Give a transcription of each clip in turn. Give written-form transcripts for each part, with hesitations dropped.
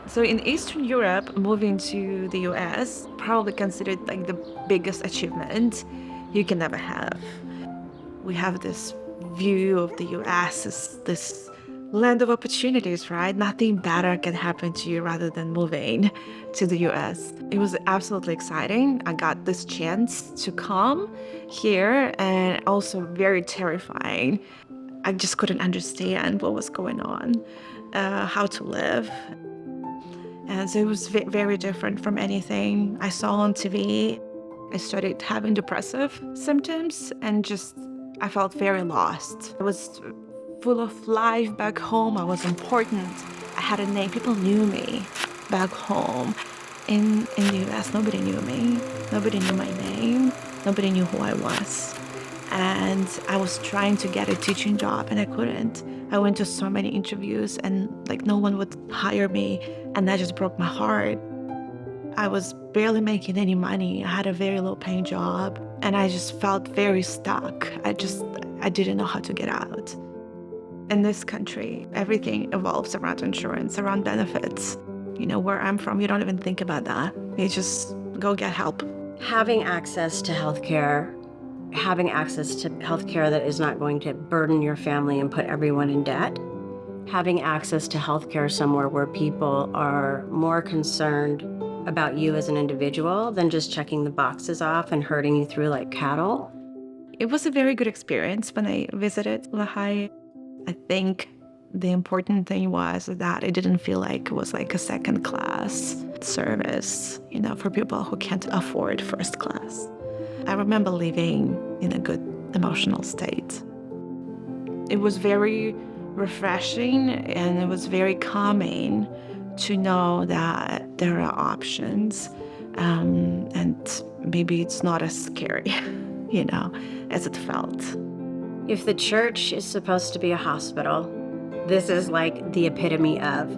So in Eastern Europe, moving to the US probably considered like the biggest achievement you can ever have. We have this view of the US as this land of opportunities, right? Nothing better can happen to you rather than moving to the US. It was absolutely exciting. I got this chance to come here, and also very terrifying. I just couldn't understand what was going on, how to live. And so it was very different from anything I saw on TV. I started having depressive symptoms and I felt very lost. I was full of life back home. I was important. I had a name. People knew me back home. In the US, nobody knew me. Nobody knew my name. Nobody knew who I was. And I was trying to get a teaching job and I couldn't. I went to so many interviews and like no one would hire me, and that just broke my heart. I was barely making any money. I had a very low paying job and I just felt very stuck. I didn't know how to get out. In this country, everything evolves around insurance, around benefits. You know, where I'm from, you don't even think about that. You just go get help. Having access to healthcare, having access to healthcare that is not going to burden your family and put everyone in debt, having access to healthcare somewhere where people are more concerned about you as an individual than just checking the boxes off and herding you through like cattle. It was a very good experience when I visited Lahai. I think the important thing was that it didn't feel like it was like a second class service, you know, for people who can't afford first class. I remember leaving in a good emotional state. It was very refreshing and it was very calming to know that there are options, and maybe it's not as scary, you know, as it felt. If the church is supposed to be a hospital, this is like the epitome of.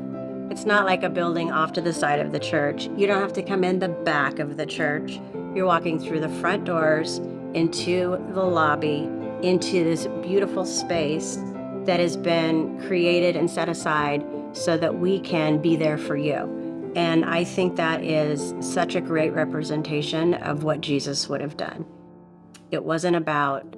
It's not like a building off to the side of the church. You don't have to come in the back of the church. You're walking through the front doors, into the lobby, into this beautiful space that has been created and set aside so that we can be there for you. And I think that is such a great representation of what Jesus would have done. It wasn't about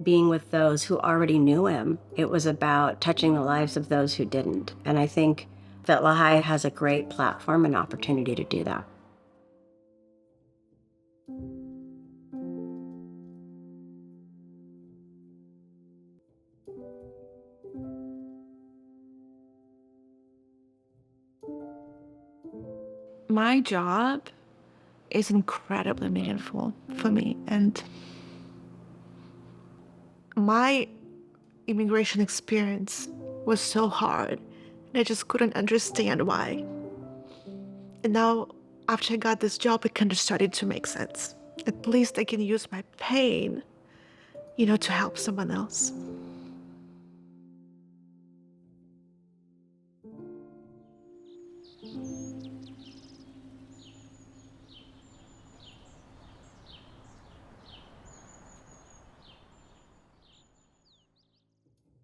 being with those who already knew him. It was about touching the lives of those who didn't. And I think that Lahai has a great platform and opportunity to do that. My job is incredibly meaningful for me, and my immigration experience was so hard, and I just couldn't understand why. And now, after I got this job, it kind of started to make sense. At least I can use my pain, you know, to help someone else.